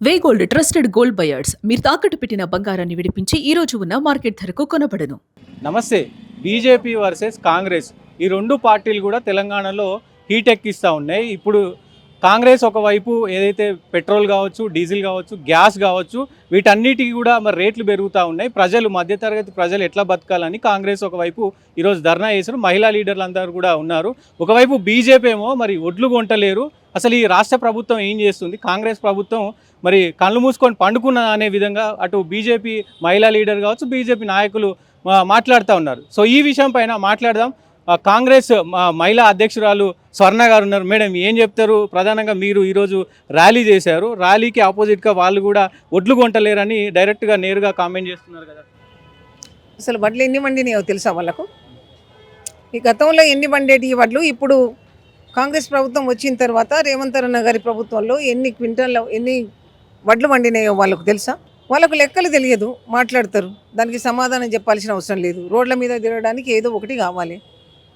వే gold trusted gold buyers మీరు తాకట్టు పెట్టిన బంగారాన్ని విడిపించి ఈ రోజు ఉన్న మార్కెట్ ధరకు కొనబడను. నమస్తే. బీజేపీ వర్సెస్ కాంగ్రెస్ ఈ రెండు పార్టీలు కూడా తెలంగాణలో హీట్ ఎక్కిస్తూ ఉన్నాయి. ఇప్పుడు కాంగ్రెస్ ఒకవైపు ఏదైతే పెట్రోల్ కావచ్చు, డీజిల్ కావచ్చు, గ్యాస్ కావచ్చు, వీటన్నిటికీ కూడా మరి రేట్లు పెరుగుతూ ఉన్నాయి. మధ్యతరగతి ప్రజలు ఎట్లా బతకాలని కాంగ్రెస్ ఒకవైపు ఈరోజు ధర్నా చేశారు. మహిళా లీడర్లు అందరూ కూడా ఉన్నారు. ఒకవైపు బీజేపీ ఏమో మరి ఒడ్లు కొంటలేరు, అసలు ఈ రాష్ట్ర ప్రభుత్వం ఏం చేస్తుంది, కాంగ్రెస్ ప్రభుత్వం మరి కళ్ళు మూసుకొని పండుకున్న అనే విధంగా అటు బీజేపీ మహిళా లీడర్ కావచ్చు, బీజేపీ నాయకులు మాట్లాడుతూ ఉన్నారు. సో ఈ విషయం పైన మాట్లాడదాం. కాంగ్రెస్ మహిళా అధ్యక్షురాలు స్వర్ణ గారు ఉన్నారు. మేడం, ఏం చెప్తారు? ప్రధానంగా మీరు ఈరోజు ర్యాలీ చేశారు, ర్యాలీకి ఆపోజిట్గా వాళ్ళు కూడా ఒడ్లు కొంటలేరని డైరెక్ట్గా నేరుగా కామెంట్ చేస్తున్నారు కదా. అసలు వడ్లు ఎన్ని వండినాయో తెలుసా వాళ్ళకు? ఈ గతంలో ఎన్ని వండేటి వడ్లు ఇప్పుడు కాంగ్రెస్ ప్రభుత్వం వచ్చిన తర్వాత రేవంత్ అన్న గారి ప్రభుత్వంలో ఎన్ని క్వింటాల్లో ఎన్ని వడ్లు వండినాయో వాళ్ళకు తెలుసా? వాళ్ళకు లెక్కలు తెలియదు, మాట్లాడతారు. దానికి సమాధానం చెప్పాల్సిన అవసరం లేదు. రోడ్ల మీద తిరగడానికి ఏదో ఒకటి కావాలి,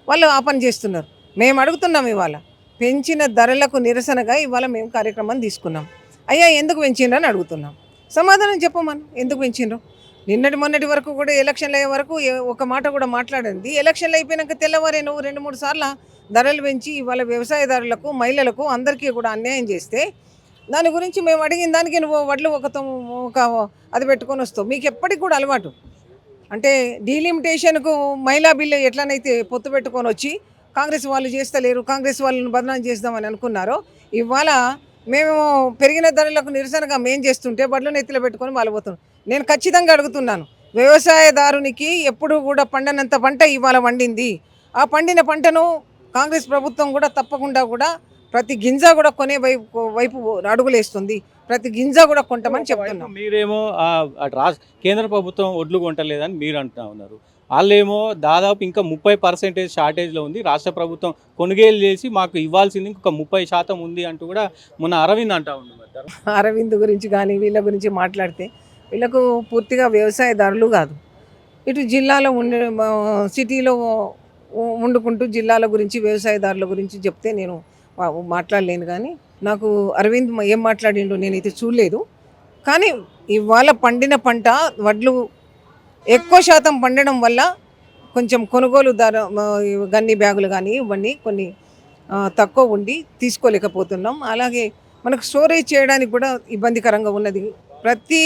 వాళ్ళు ఆ పని చేస్తున్నారు. మేము అడుగుతున్నాం, ఇవాళ పెంచిన ధరలకు నిరసనగా ఇవాళ మేము కార్యక్రమం తీసుకున్నాం. అయ్యా ఎందుకు పెంచిండ్రు అని అడుగుతున్నాం. సమాధానం చెప్పమను, ఎందుకు పెంచిండ్రు? మొన్నటి వరకు కూడా ఎలక్షన్లు అయ్యే వరకు ఒక మాట కూడా మాట్లాడింది. ఎలక్షన్లు అయిపోయినాక తెల్లవారే నువ్వు 2-3 సార్లు ధరలు పెంచి ఇవాళ వ్యవసాయదారులకు, మహిళలకు అందరికీ కూడా అన్యాయం చేస్తే దాని గురించి మేము అడిగిన దానికి నువ్వు వడ్లు ఒక అది పెట్టుకొని వస్తావు. మీకు ఎప్పటికి కూడా అలవాటు. అంటే డీలిమిటేషన్కు మహిళా బిల్లు ఎట్లనైతే పొత్తు పెట్టుకొని వచ్చి కాంగ్రెస్ వాళ్ళు చేస్తలేరు, కాంగ్రెస్ వాళ్ళని బదనాం చేద్దామని అనుకున్నారో, ఇవాళ మేము పెరిగిన ధరలకు నిరసనగా మేము చేస్తుంటే బడ్లను ఎత్తిలో పెట్టుకొని వాళ్ళు పోతున్నాం. నేను ఖచ్చితంగా అడుగుతున్నాను, వ్యవసాయదారునికి ఎప్పుడు కూడా పండనంత పంట ఇవాళ వండింది. ఆ పండిన పంటను కాంగ్రెస్ ప్రభుత్వం కూడా తప్పకుండా కూడా ప్రతి గింజ కూడా కొనే వైపు అడుగులేస్తుంది. ప్రతి గింజ కూడా కొంటామని చెప్తున్నాం. మీరేమో కేంద్ర ప్రభుత్వం ఒడ్లు కొంటలేదని మీరు అంటున్నా ఉన్నారు. వాళ్ళేమో దాదాపు ఇంకా 30% షార్టేజ్లో ఉంది, రాష్ట్ర ప్రభుత్వం కొనుగోలు చేసి మాకు ఇవ్వాల్సింది ఇంకొక 30% ఉంది అంటూ కూడా మొన్న అరవింద్ అంటా ఉన్నారు. అరవింద్ గురించి కానీ వీళ్ళ గురించి మాట్లాడితే వీళ్ళకు పూర్తిగా వ్యవసాయదారులు కాదు. ఇటు జిల్లాలో సిటీలో వండుకుంటూ జిల్లాల గురించి వ్యవసాయదారుల గురించి చెప్తే నేను మాట్లాడలేను. కానీ నాకు అరవింద్ ఏం మాట్లాడిండో నేనైతే చూడలేదు. కానీ ఇవాళ పండిన పంట వడ్లు ఎక్కువ శాతం పండడం వల్ల కొంచెం కొనుగోలు ధర గన్ని బ్యాగులు కానీ ఇవన్నీ కొన్ని తక్కువ ఉండి తీసుకోలేకపోతున్నాం. అలాగే మనకు స్టోరేజ్ చేయడానికి కూడా ఇబ్బందికరంగా ఉన్నది. ప్రతి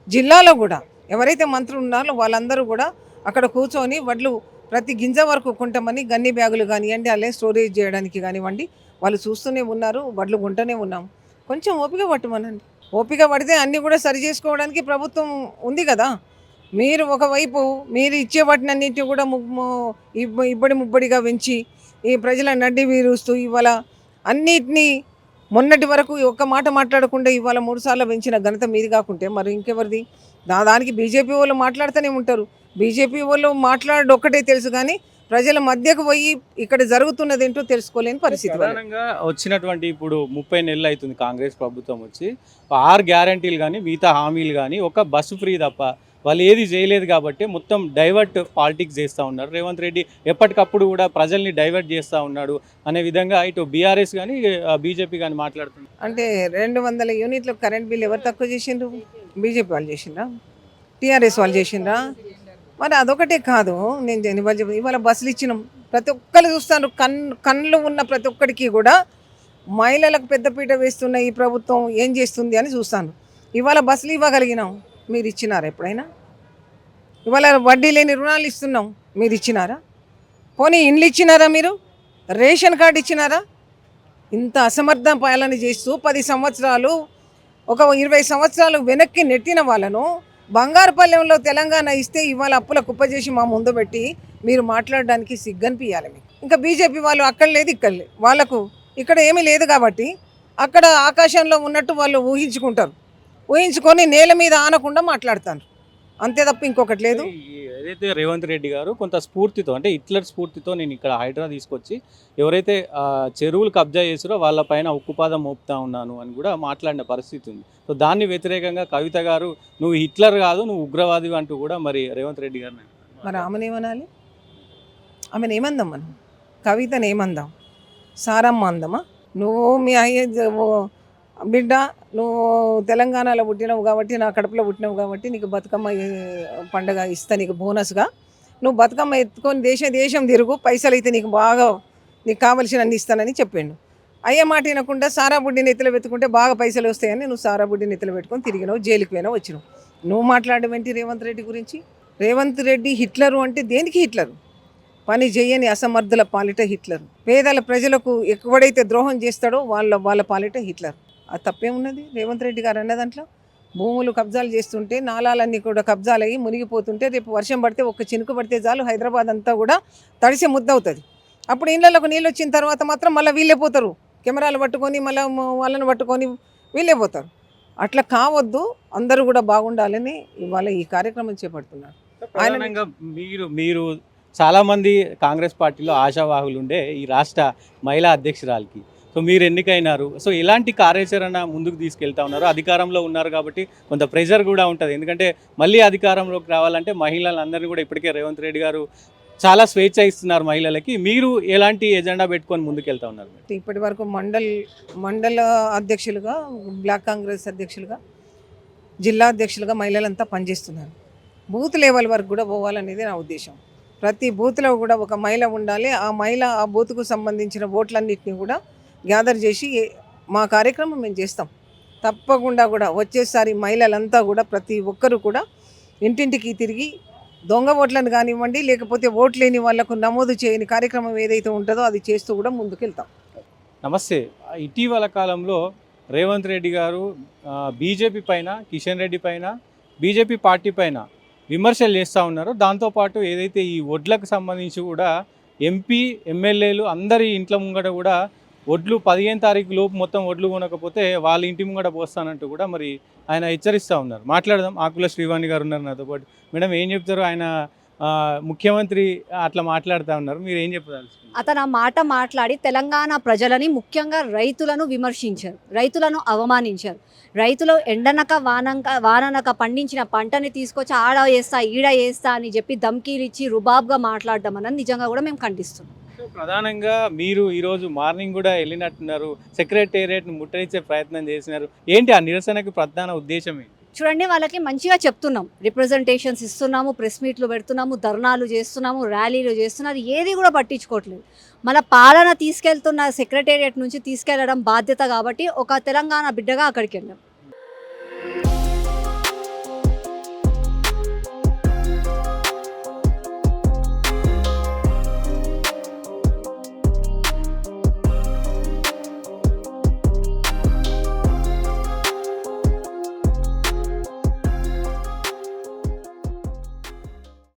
జిల్లాలో కూడా ఎవరైతే మంత్రులు ఉన్నారో వాళ్ళందరూ కూడా అక్కడ కూర్చొని వడ్లు ప్రతి గింజ వరకు కొంటామని గన్ని బ్యాగులు కానివ్వండి, అలాగే స్టోరేజ్ చేయడానికి కానివ్వండి వాళ్ళు చూస్తూనే ఉన్నారు. వడ్లు కొంటూనే ఉన్నాం. కొంచెం ఓపిక పట్టమనండి. ఓపిక పడితే అన్నీ కూడా సరి చేసుకోవడానికి ప్రభుత్వం ఉంది కదా. మీరు ఒకవైపు మీరు ఇచ్చే వాటిని అన్నింటినీ కూడా ముబ్బడిగా పెంచి ఈ ప్రజల నడ్డి వీరుస్తూ ఇవాళ అన్నిటినీ మొన్నటి వరకు ఒక్క మాట మాట్లాడకుండా ఇవాళ 3 సార్లు పెంచిన ఘనత మీది కాకుంటే మరి ఇంకెవరిది? దానికి బీజేపీ వాళ్ళు మాట్లాడుతూనే ఉంటారు. బీజేపీ వాళ్ళు మాట్లాడు ఒక్కటే తెలుసు, కానీ ప్రజల మధ్యకు పోయి ఇక్కడ జరుగుతున్నది ఏంటో తెలుసుకోలేని పరిస్థితి. ప్రధానంగా వచ్చినటువంటి ఇప్పుడు 30 నెలలు అవుతుంది కాంగ్రెస్ ప్రభుత్వం వచ్చి, 6 గ్యారంటీలు కానీ మిగతా హామీలు కానీ ఒక బస్సు ఫ్రీ తప్ప వాళ్ళు ఏది చేయలేదు. కాబట్టి మొత్తం డైవర్ట్ పాలిటిక్స్ చేస్తూ ఉన్నారు. రేవంత్ రెడ్డి ఎప్పటికప్పుడు కూడా ప్రజల్ని డైవర్ట్ చేస్తూ ఉన్నాడు అనే విధంగా ఇటు బీఆర్ఎస్ కానీ బీజేపీ కానీ మాట్లాడుతున్నారు. అంటే 200 యూనిట్ల కరెంట్ బిల్ ఎవరు తక్కువ చేసిండ్రు? బీజేపీ వాళ్ళు చేసిండ్రా? టీఆర్ఎస్ వాళ్ళు చేసిండ్రా? మరి అదొకటే కాదు, నేను ఇవాళ బస్సులు ఇచ్చినాం. ప్రతి ఒక్కరు చూస్తాను, కళ్ళు ఉన్న ప్రతి ఒక్కరికి కూడా మహిళలకు పెద్దపీట వేస్తున్న ఈ ప్రభుత్వం ఏం చేస్తుంది అని చూస్తాను. ఇవాళ బస్సులు ఇవ్వగలిగినాం, మీరు ఇచ్చినారా? ఎప్పుడైనా ఇవాళ వడ్డీ లేని రుణాలు ఇస్తున్నాం, మీరు ఇచ్చినారా? పోనీ ఇండ్లు ఇచ్చినారా? మీరు రేషన్ కార్డు ఇచ్చినారా? ఇంత అసమర్థ పాలన చేస్తూ 10 సంవత్సరాలు ఒక 20 సంవత్సరాలు వెనక్కి నెట్టిన వాళ్ళను బంగారుపల్లెంలో తెలంగాణ ఇస్తే ఇవాళ అప్పుల కుప్పజేసి మా ముందు పెట్టి మీరు మాట్లాడడానికి సిగ్గనిపించాలి మీకు. ఇంకా బీజేపీ వాళ్ళు అక్కడ లేదు ఇక్కడ లేదు, వాళ్ళకు ఇక్కడ ఏమీ లేదు కాబట్టి అక్కడ ఆకాశంలో ఉన్నట్టు వాళ్ళు ఊహించుకొని నేల మీద ఆనకుండా మాట్లాడతారు, అంతే తప్ప ఇంకొకటి లేదు. ఏదైతే రేవంత్ రెడ్డి గారు కొంత స్ఫూర్తితో, అంటే హిట్లర్ స్ఫూర్తితో నేను ఇక్కడ హైడ్రా తీసుకొచ్చి ఎవరైతే చెరువులు కబ్జా చేసారో వాళ్ళపైన ఉక్కుపాదం మోపుతా ఉన్నాను అని కూడా మాట్లాడిన పరిస్థితి ఉంది. సో దాన్ని వ్యతిరేకంగా కవిత గారు నువ్వు హిట్లర్ కాదు, నువ్వు ఉగ్రవాది అంటూ కూడా మరి రేవంత్ రెడ్డి గారిని మరి ఆమెనేమనాలి? ఆమెను ఏమందాం? మనం కవితను ఏమందాం? సారమ్మ అందమా? నువ్వు మీ బిడ్డ నువ్వు తెలంగాణలో పుట్టినావు కాబట్టి నా కడుపులో పుట్టినావు కాబట్టి నీకు బతుకమ్మ పండగ ఇస్తా నీకు బోనస్గా. నువ్వు బతుకమ్మ ఎత్తుకొని దేశం తిరుగు, పైసలు అయితే నీకు బాగా నీకు కావలసిన అన్ని ఇస్తానని చెప్పిండు. అయ్యే మాట వినకుండా సారా బుడ్డి నెత్తిలో పెట్టుకుంటే బాగా పైసలు వస్తాయని నువ్వు సారా బుడ్డి నెత్తిలో పెట్టుకొని తిరిగినావు, జైలుకి పోయినావు, వచ్చినావు. నువ్వు మాట్లాడమేంటి రేవంత్ రెడ్డి గురించి? రేవంత్ రెడ్డి హిట్లరు అంటే దేనికి హిట్లరు? పని చేయని అసమర్థుల పాలిట హిట్లర్. పేదల ప్రజలకు ఎవడైతే ద్రోహం చేస్తాడో వాళ్ళ పాలిట హిట్లర్. అది తప్పేమున్నది రేవంత్ రెడ్డి గారు అన్న దాంట్లో? భూములు కబ్జాలు చేస్తుంటే, నాలాలన్నీ కూడా కబ్జాలు అయ్యి మునిగిపోతుంటే, రేపు వర్షం పడితే ఒక్క చినుకు పడితే చాలు హైదరాబాద్ అంతా కూడా తడిసి ముద్దవుతుంది. అప్పుడు ఇళ్ళకు నీళ్ళు వచ్చిన తర్వాత మాత్రం మళ్ళీ వీళ్ళే పోతారు, కెమెరాలు పట్టుకొని మళ్ళీ వాళ్ళని పట్టుకొని వీళ్ళే పోతారు. అట్లా కావద్దు, అందరూ కూడా బాగుండాలని ఇవాళ ఈ కార్యక్రమం చేపడుతున్నారు. ప్రధానంగా మీరు చాలామంది కాంగ్రెస్ పార్టీలో ఆశావాహులు ఉండే ఈ రాష్ట్ర మహిళా అధ్యక్షురాలకి సో మీరు ఎన్నికైనారు. సో ఎలాంటి కార్యాచరణ ముందుకు తీసుకెళ్తా ఉన్నారు? అధికారంలో ఉన్నారు కాబట్టి కొంత ప్రెషర్ కూడా ఉంటుంది, ఎందుకంటే మళ్ళీ అధికారంలోకి రావాలంటే మహిళలందరినీ కూడా ఇప్పటికే రేవంత్ రెడ్డి గారు చాలా స్వేచ్ఛ ఇస్తున్నారు మహిళలకి. మీరు ఎలాంటి ఎజెండా పెట్టుకొని ముందుకు వెళ్తా ఉన్నారు? ఇప్పటి వరకు మండల అధ్యక్షులుగా, బ్లాక్ కాంగ్రెస్ అధ్యక్షులుగా, జిల్లా అధ్యక్షులుగా మహిళలంతా పనిచేస్తున్నారు. బూత్ లెవెల్ వరకు కూడా పోవాలనేది నా ఉద్దేశం. ప్రతి బూత్లో కూడా ఒక మహిళ ఉండాలి. ఆ మహిళ ఆ బూత్కు సంబంధించిన ఓట్లన్నింటినీ కూడా గ్యాదర్ చేసి మా కార్యక్రమం మేము చేస్తాం. తప్పకుండా కూడా వచ్చేసారి మహిళలంతా కూడా ప్రతి ఒక్కరు కూడా ఇంటింటికి తిరిగి దొంగ ఓట్లను కానివ్వండి, లేకపోతే ఓట్లు లేని వాళ్లకు నమోదు చేయని కార్యక్రమం ఏదైతే ఉంటుందో అది చేస్తూ కూడా ముందుకెళ్తాం. నమస్తే. ఇటీవల కాలంలో రేవంత్ రెడ్డి గారు బీజేపీ పైన, కిషన్ రెడ్డి పైన, బీజేపీ పార్టీ పైన విమర్శలు చేస్తూ ఉన్నారు. దాంతోపాటు ఏదైతే ఈ వడ్లకు సంబంధించి కూడా ఎంపీ, ఎమ్మెల్యేలు అందరి ఇంట్ల ముంగట కూడా వడ్లు 15 తారీఖు లోపు మొత్తం వడ్లు కొనకపోతే వాళ్ళ ఇంటి ముంగట పోస్తానంటూ కూడా మరి ఆయన హెచ్చరిస్తూ ఉన్నారు. మాట్లాడదాం. ఆకుల శ్రీవాణి గారు ఉన్నారు నాతో పాటు. మేడం, ఏం చెప్తారు? ఆయన ముఖ్యమంత్రి అట్లా మాట్లాడుతూ ఉన్నారు, మీరు ఏం చెప్తారు? అతను ఆ మాట మాట్లాడి తెలంగాణ ప్రజలని, ముఖ్యంగా రైతులను విమర్శించారు, రైతులను అవమానించారు. రైతులు ఎండనక వాననక పండించిన పంటని తీసుకొచ్చి ఆడ వేస్తా ఈడ వేస్తా అని చెప్పి ధమ్కీలు ఇచ్చి రుబాబ్గా మాట్లాడడం అన్నది నిజంగా కూడా మేము ఖండిస్తున్నాం. ప్రధానంగా మీరు ఈరోజు మార్నింగ్ కూడా వెళ్ళినట్టున్నారు, సెక్రటేరియట్ను ముట్టడించే ప్రయత్నం చేసినారు. ఏంటి ఆ నిరసనకి ప్రధాన ఉద్దేశం ఏంటి? చూడండి, వాళ్ళకి మంచిగా చెప్తున్నాం, రిప్రజెంటేషన్స్ ఇస్తున్నాము, ప్రెస్ మీట్లు పెడుతున్నాము, ధర్నాలు చేస్తున్నాము, ర్యాలీలు చేస్తున్నారు, ఏది కూడా పట్టించుకోవట్లేదు. మన పాలన తీసుకెళ్తున్న సెక్రటేరియట్ నుంచి తీసుకెళ్లడం బాధ్యత కాబట్టి ఒక తెలంగాణ బిడ్డగా అక్కడికి వెళ్ళాం.